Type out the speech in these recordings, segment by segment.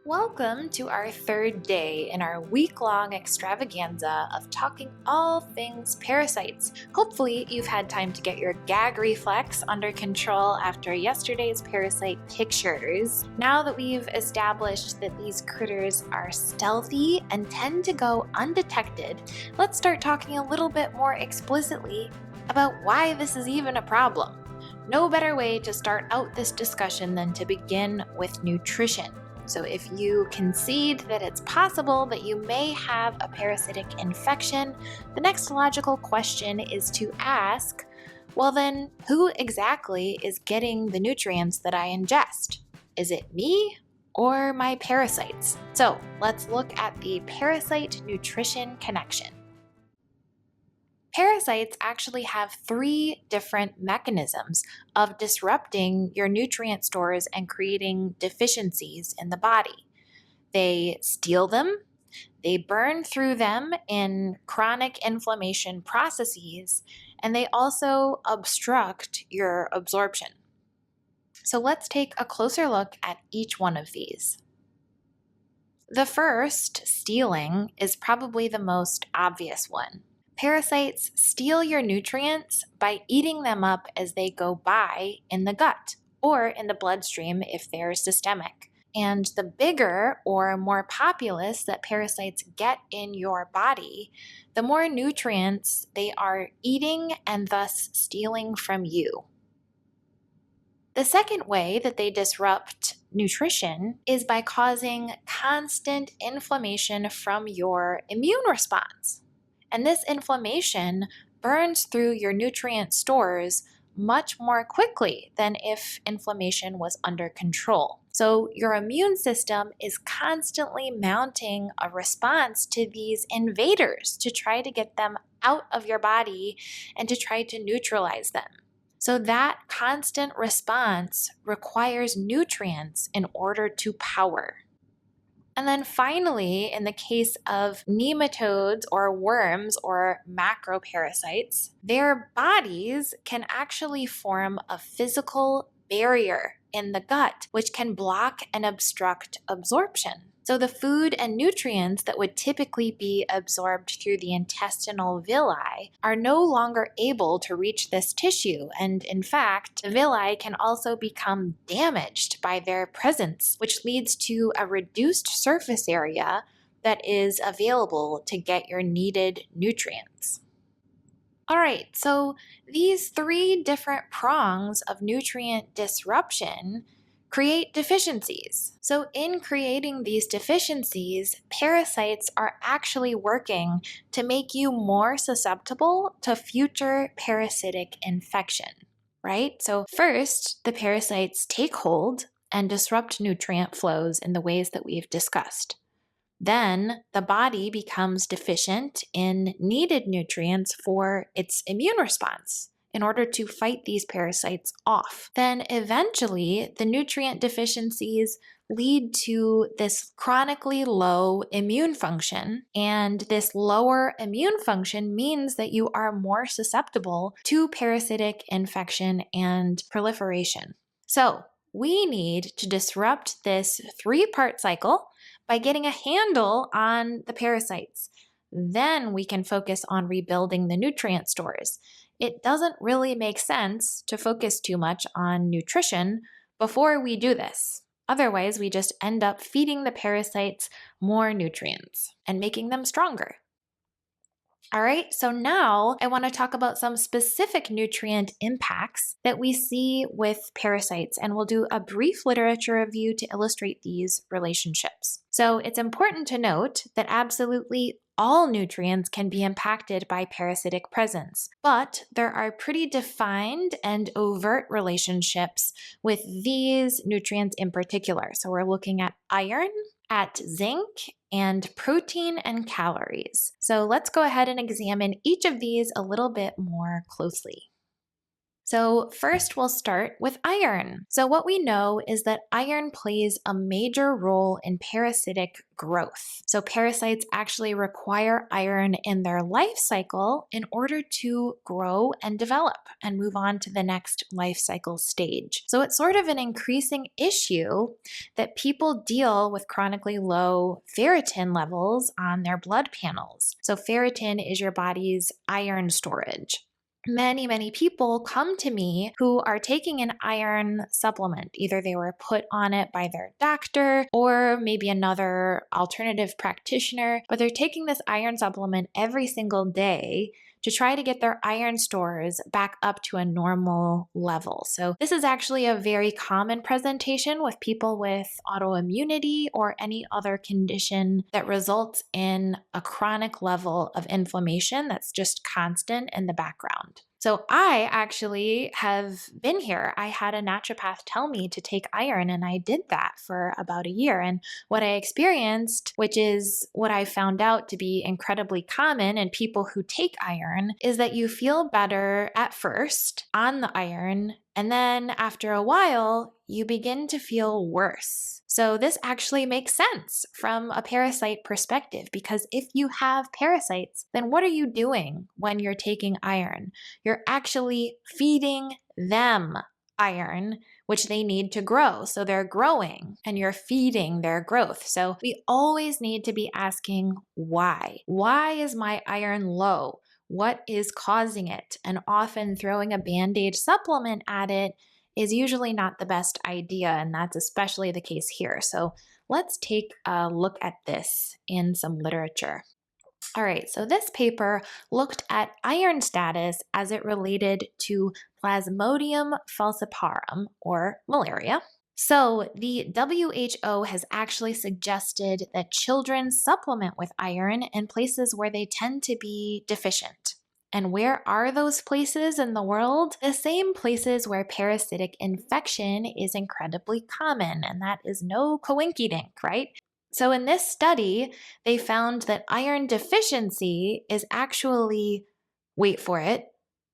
Welcome to our third day in our week-long extravaganza of talking all things parasites. Hopefully, you've had time to get your gag reflex under control after yesterday's parasite pictures. Now that we've established that these critters are stealthy and tend to go undetected, let's start talking a little bit more explicitly about why this is even a problem. No better way to start out this discussion than to begin with nutrition. So if you concede that it's possible that you may have a parasitic infection, the next logical question is to ask, well then, who exactly is getting the nutrients that I ingest? Is it me or my parasites? So let's look at the parasite-nutrition connection. Parasites actually have three different mechanisms of disrupting your nutrient stores and creating deficiencies in the body. They steal them, they burn through them in chronic inflammation processes, and they also obstruct your absorption. So let's take a closer look at each one of these. The first, stealing, is probably the most obvious one. Parasites steal your nutrients by eating them up as they go by in the gut or in the bloodstream if they're systemic. And the bigger or more populous that parasites get in your body, the more nutrients they are eating and thus stealing from you. The second way that they disrupt nutrition is by causing constant inflammation from your immune response. And this inflammation burns through your nutrient stores much more quickly than if inflammation was under control. So your immune system is constantly mounting a response to these invaders to try to get them out of your body and to try to neutralize them. So that constant response requires nutrients in order to power. And then finally, in the case of nematodes or worms or macroparasites, their bodies can actually form a physical barrier in the gut, which can block and obstruct absorption. So the food and nutrients that would typically be absorbed through the intestinal villi are no longer able to reach this tissue. And in fact, the villi can also become damaged by their presence, which leads to a reduced surface area that is available to get your needed nutrients. All right, so these three different prongs of nutrient disruption create deficiencies. So in creating these deficiencies, parasites are actually working to make you more susceptible to future parasitic infection, right? So first, the parasites take hold and disrupt nutrient flows in the ways that we've discussed. Then the body becomes deficient in needed nutrients for its immune response in order to fight these parasites off. Then eventually, the nutrient deficiencies lead to this chronically low immune function. And this lower immune function means that you are more susceptible to parasitic infection and proliferation. So we need to disrupt this three-part cycle by getting a handle on the parasites. Then we can focus on rebuilding the nutrient stores. It doesn't really make sense to focus too much on nutrition before we do this. Otherwise, we just end up feeding the parasites more nutrients and making them stronger. All right, so now I want to talk about some specific nutrient impacts that we see with parasites, and we'll do a brief literature review to illustrate these relationships. So it's important to note that absolutely all nutrients can be impacted by parasitic presence, but there are pretty defined and overt relationships with these nutrients in particular. So we're looking at iron, at zinc, and protein and calories. So let's go ahead and examine each of these a little bit more closely. So, first, we'll start with iron. So, what we know is that iron plays a major role in parasitic growth. So, parasites actually require iron in their life cycle in order to grow and develop and move on to the next life cycle stage. So, it's sort of an increasing issue that people deal with chronically low ferritin levels on their blood panels. So, ferritin is your body's iron storage. Many people come to me who are taking an iron supplement. Either they were put on it by their doctor or maybe another alternative practitioner, but they're taking this iron supplement every single day to try to get their iron stores back up to a normal level. So this is actually a very common presentation with people with autoimmunity or any other condition that results in a chronic level of inflammation that's just constant in the background. So I actually have been here. I had a naturopath tell me to take iron, and I did that for about a year. And what I experienced, which is what I found out to be incredibly common in people who take iron, is that you feel better at first on the iron, and then after a while, you begin to feel worse. So this actually makes sense from a parasite perspective, because if you have parasites, then what are you doing when you're taking iron? You're actually feeding them iron, which they need to grow. So they're growing and you're feeding their growth. So we always need to be asking why. Why is my iron low? What is causing it? And often throwing a Band-Aid supplement at it is usually not the best idea, and that's especially the case here. So let's take a look at this in some literature. All right, so this paper looked at iron status as it related to Plasmodium falciparum, or malaria. So the WHO has actually suggested that children supplement with iron in places where they tend to be deficient. And where are those places in the world? The same places where parasitic infection is incredibly common, and that is no coinkydink, right? So in this study, they found that iron deficiency is actually, wait for it,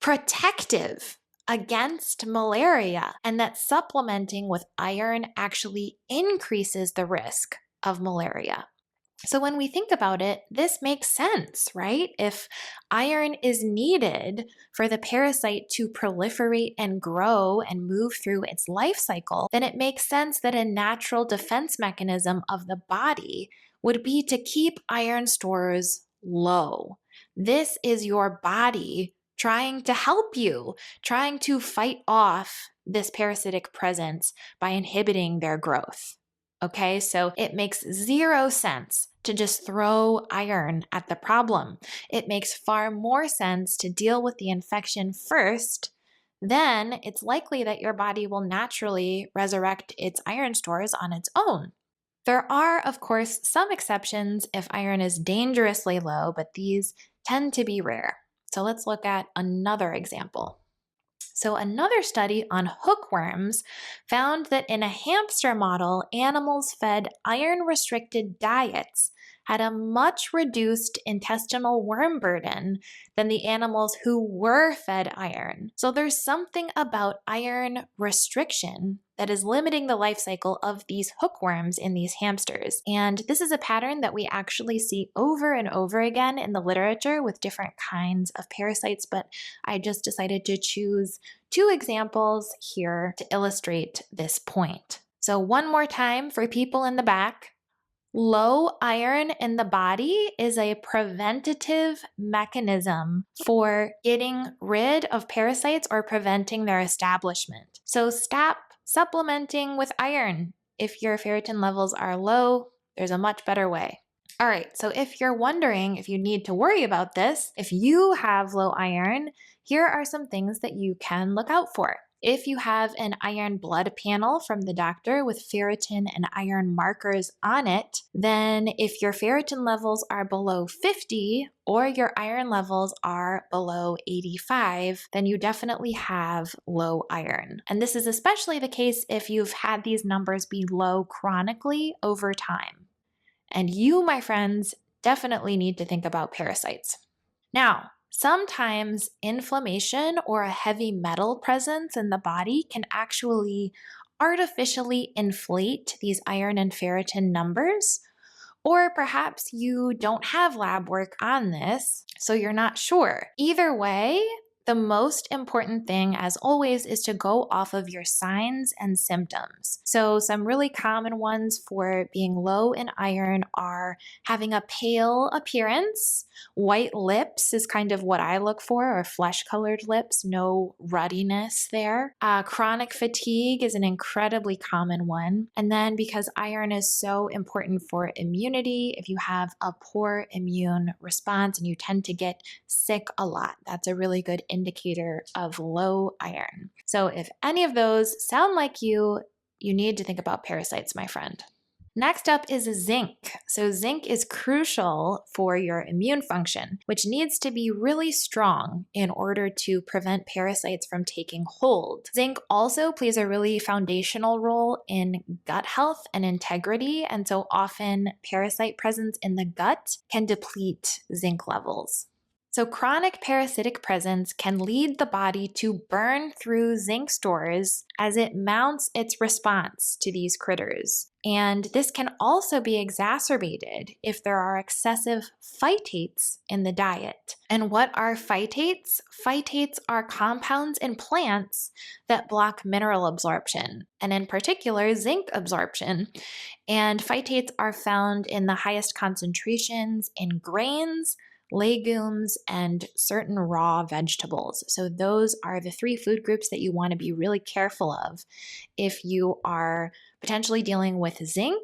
protective against malaria, and that supplementing with iron actually increases the risk of malaria. So when we think about it, this makes sense, right? If iron is needed for the parasite to proliferate and grow and move through its life cycle, then it makes sense that a natural defense mechanism of the body would be to keep iron stores low. This is your body trying to help you, trying to fight off this parasitic presence by inhibiting their growth. Okay, so it makes zero sense to just throw iron at the problem. It makes far more sense to deal with the infection first. Then it's likely that your body will naturally resurrect its iron stores on its own. There are, of course, some exceptions if iron is dangerously low, but these tend to be rare. So let's look at another example. So another study on hookworms found that in a hamster model, animals fed iron-restricted diets had a much reduced intestinal worm burden than the animals who were fed iron. So there's something about iron restriction that is limiting the life cycle of these hookworms in these hamsters. And this is a pattern that we actually see over and over again in the literature with different kinds of parasites, but I just decided to choose two examples here to illustrate this point. So one more time for people in the back. Low iron in the body is a preventative mechanism for getting rid of parasites or preventing their establishment. So stop supplementing with iron. If your ferritin levels are low, there's a much better way. All right, so if you're wondering if you need to worry about this, if you have low iron, here are some things that you can look out for. If you have an iron blood panel from the doctor with ferritin and iron markers on it, then if your ferritin levels are below 50 or your iron levels are below 85, then you definitely have low iron. And this is especially the case if you've had these numbers be low chronically over time. And you, my friends, definitely need to think about parasites. Now, Sometimes inflammation or a heavy metal presence in the body can actually artificially inflate these iron and ferritin numbers. Or perhaps you don't have lab work on this, so you're not sure. Either way, the most important thing, as always, is to go off of your signs and symptoms. So, some really common ones for being low in iron are having a pale appearance. White lips is kind of what I look for, or flesh colored lips, no ruddiness there. Chronic fatigue is an incredibly common one. And then, because iron is so important for immunity, if you have a poor immune response and you tend to get sick a lot, that's a really good indicator of low iron. So if any of those sound like you need to think about parasites, my friend. Next up is zinc. So zinc is crucial for your immune function, which needs to be really strong in order to prevent parasites from taking hold. Zinc also plays a really foundational role in gut health and integrity, and so often parasite presence in the gut can deplete zinc levels. So, chronic parasitic presence can lead the body to burn through zinc stores as it mounts its response to these critters. And this can also be exacerbated if there are excessive phytates in the diet. And what are phytates? Phytates are compounds in plants that block mineral absorption, and in particular, zinc absorption. And phytates are found in the highest concentrations in grains, legumes, and certain raw vegetables. So those are the three food groups that you want to be really careful of if you are potentially dealing with zinc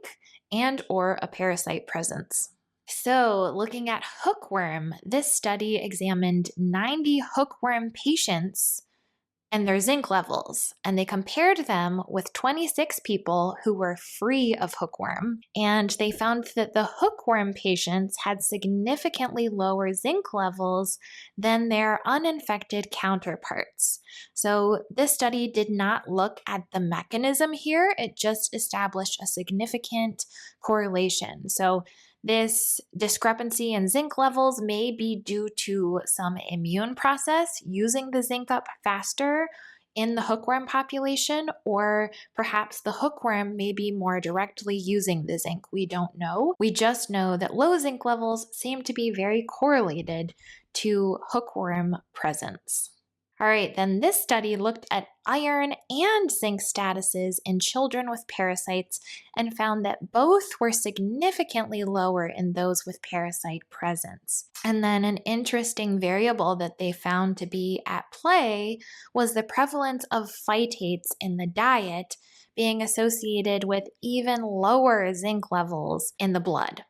and or a parasite presence. So, looking at hookworm, this study examined 90 hookworm patients and their zinc levels. And they compared them with 26 people who were free of hookworm. And they found that the hookworm patients had significantly lower zinc levels than their uninfected counterparts. So this study did not look at the mechanism here, it just established a significant correlation. So this discrepancy in zinc levels may be due to some immune process using the zinc up faster in the hookworm population, or perhaps the hookworm may be more directly using the zinc. We don't know. We just know that low zinc levels seem to be very correlated to hookworm presence. All right, then this study looked at iron and zinc statuses in children with parasites and found that both were significantly lower in those with parasite presence. And then an interesting variable that they found to be at play was the prevalence of phytates in the diet being associated with even lower zinc levels in the blood.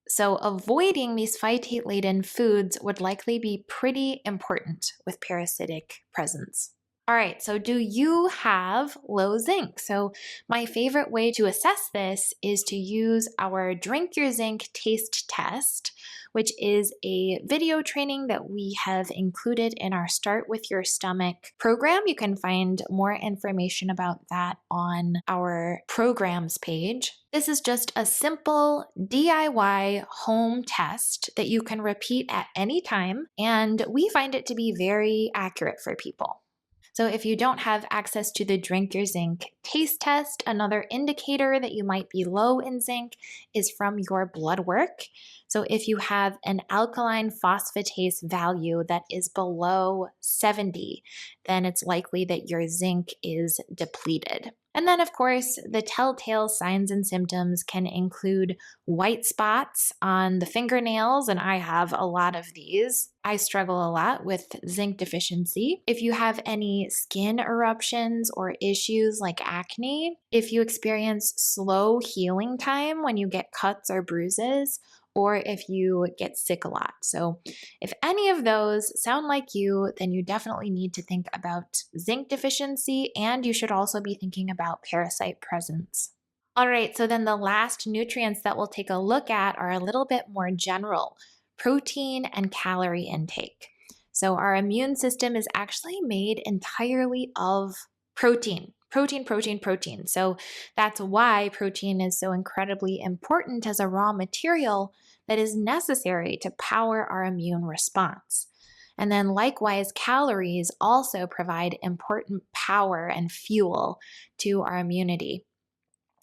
So avoiding these phytate-laden foods would likely be pretty important with parasitic presence. All right, so do you have low zinc? So my favorite way to assess this is to use our Drink Your Zinc taste test, which is a video training that we have included in our Start With Your Stomach program. You can find more information about that on our programs page. This is just a simple DIY home test that you can repeat at any time, and we find it to be very accurate for people. So if you don't have access to the Drink Your Zinc taste test, another indicator that you might be low in zinc is from your blood work. So if you have an alkaline phosphatase value that is below 70, then it's likely that your zinc is depleted. And then, of course, the telltale signs and symptoms can include white spots on the fingernails, and I have a lot of these. I struggle a lot with zinc deficiency. If you have any skin eruptions or issues like acne, if you experience slow healing time when you get cuts or bruises, or if you get sick a lot. So if any of those sound like you, then you definitely need to think about zinc deficiency, and you should also be thinking about parasite presence. All right, so then the last nutrients that we'll take a look at are a little bit more general: protein and calorie intake. So our immune system is actually made entirely of protein. Protein. So that's why protein is so incredibly important as a raw material that is necessary to power our immune response. And then likewise, calories also provide important power and fuel to our immunity.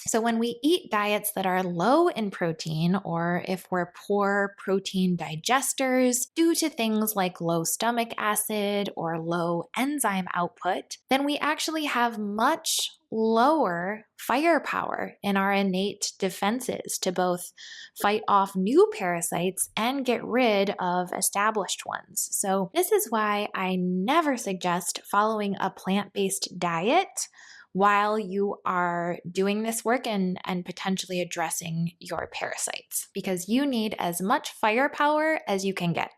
So, when we eat diets that are low in protein, or if we're poor protein digesters due to things like low stomach acid or low enzyme output, then we actually have much lower firepower in our innate defenses to both fight off new parasites and get rid of established ones. So, this is why I never suggest following a plant-based diet while you are doing this work and potentially addressing your parasites, because you need as much firepower as you can get.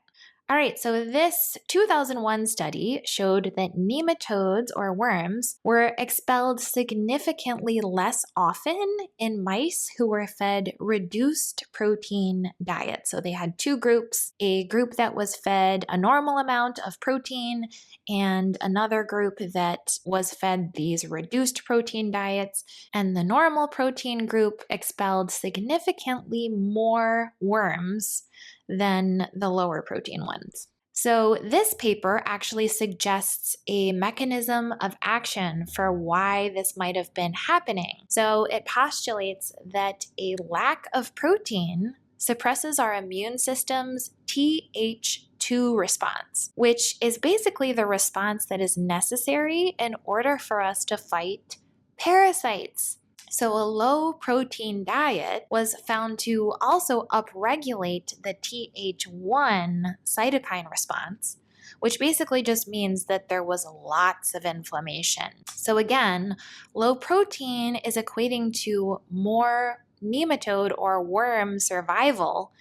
All right, so this 2001 study showed that nematodes or worms were expelled significantly less often in mice who were fed reduced protein diets. So they had two groups, a group that was fed a normal amount of protein and another group that was fed these reduced protein diets. And the normal protein group expelled significantly more worms than the lower protein ones. So this paper actually suggests a mechanism of action for why this might have been happening. So it postulates that a lack of protein suppresses our immune system's Th2 response, which is basically the response that is necessary in order for us to fight parasites. So a low protein diet was found to also upregulate the Th1 cytokine response, which basically just means that there was lots of inflammation. So again, low protein is equating to more nematode or worm survival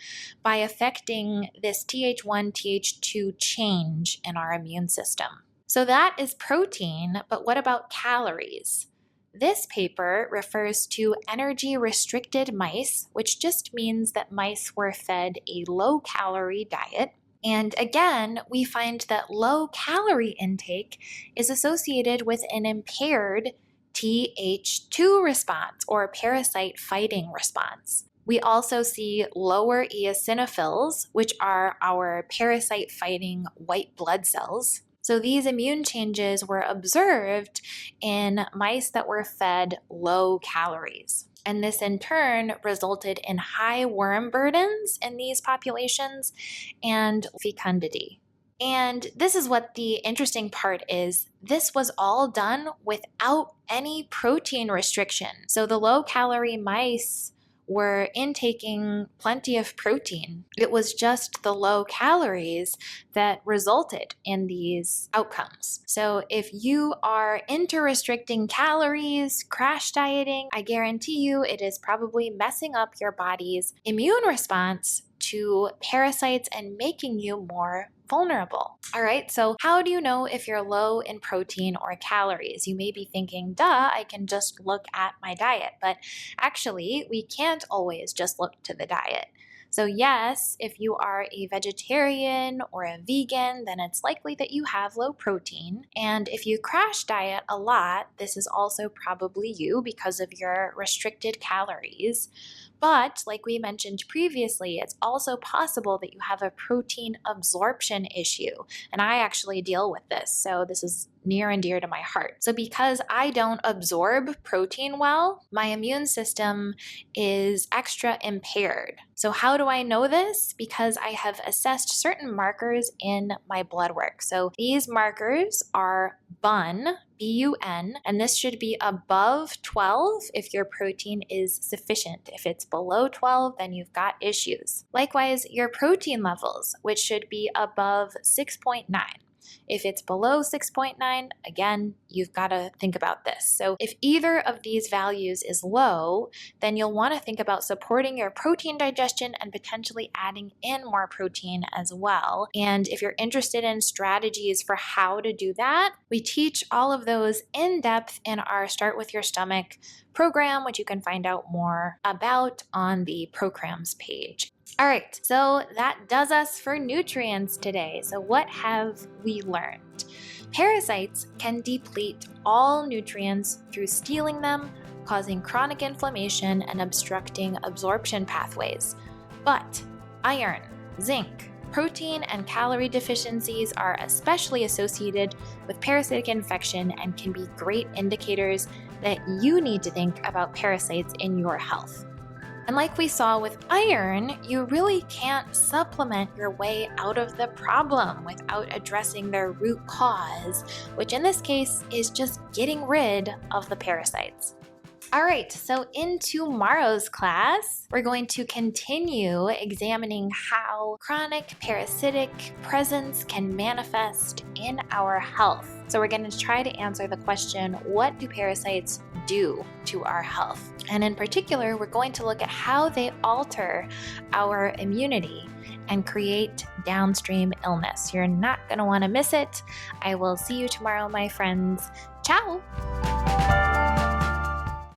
by affecting this Th1, Th2 change in our immune system. So that is protein, but what about calories? This paper refers to energy-restricted mice, which just means that mice were fed a low-calorie diet. And again, we find that low-calorie intake is associated with an impaired Th2 response or parasite fighting response. We also see lower eosinophils, which are our parasite fighting white blood cells. So these immune changes were observed in mice that were fed low calories. And this in turn resulted in high worm burdens in these populations and fecundity. And this is what the interesting part is. This was all done without any protein restriction. So the low-calorie mice were intaking plenty of protein. It was just the low calories that resulted in these outcomes. So if you are into restricting calories, crash dieting, I guarantee you it is probably messing up your body's immune response to parasites and making you more vulnerable. All right, so how do you know if you're low in protein or calories? You may be thinking, duh, I can just look at my diet. But actually, we can't always just look to the diet. So yes, if you are a vegetarian or a vegan, then it's likely that you have low protein. And if you crash diet a lot, this is also probably you because of your restricted calories. But like we mentioned previously, it's also possible that you have a protein absorption issue. And I actually deal with this, so this is near and dear to my heart. So because I don't absorb protein well, my immune system is extra impaired. So how do I know this? Because I have assessed certain markers in my blood work. So these markers are BUN, B-U-N, and this should be above 12 if your protein is sufficient. If it's below 12, then you've got issues. Likewise, your protein levels, which should be above 6.9. If it's below 6.9, again, you've got to think about this. So if either of these values is low, then you'll want to think about supporting your protein digestion and potentially adding in more protein as well. And if you're interested in strategies for how to do that, we teach all of those in depth in our Start With Your Stomach program, which you can find out more about on the programs page. All right, so that does us for nutrients today. So what have we learned? Parasites can deplete all nutrients through stealing them, causing chronic inflammation and obstructing absorption pathways. But iron, zinc, Protein and calorie deficiencies are especially associated with parasitic infection and can be great indicators that you need to think about parasites in your health. And like we saw with iron, you really can't supplement your way out of the problem without addressing their root cause, which in this case is just getting rid of the parasites. All right, so in tomorrow's class, we're going to continue examining how chronic parasitic presence can manifest in our health. So we're going to try to answer the question, what do parasites do to our health? And in particular, we're going to look at how they alter our immunity and create downstream illness. You're not going to want to miss it. I will see you tomorrow, my friends. Ciao!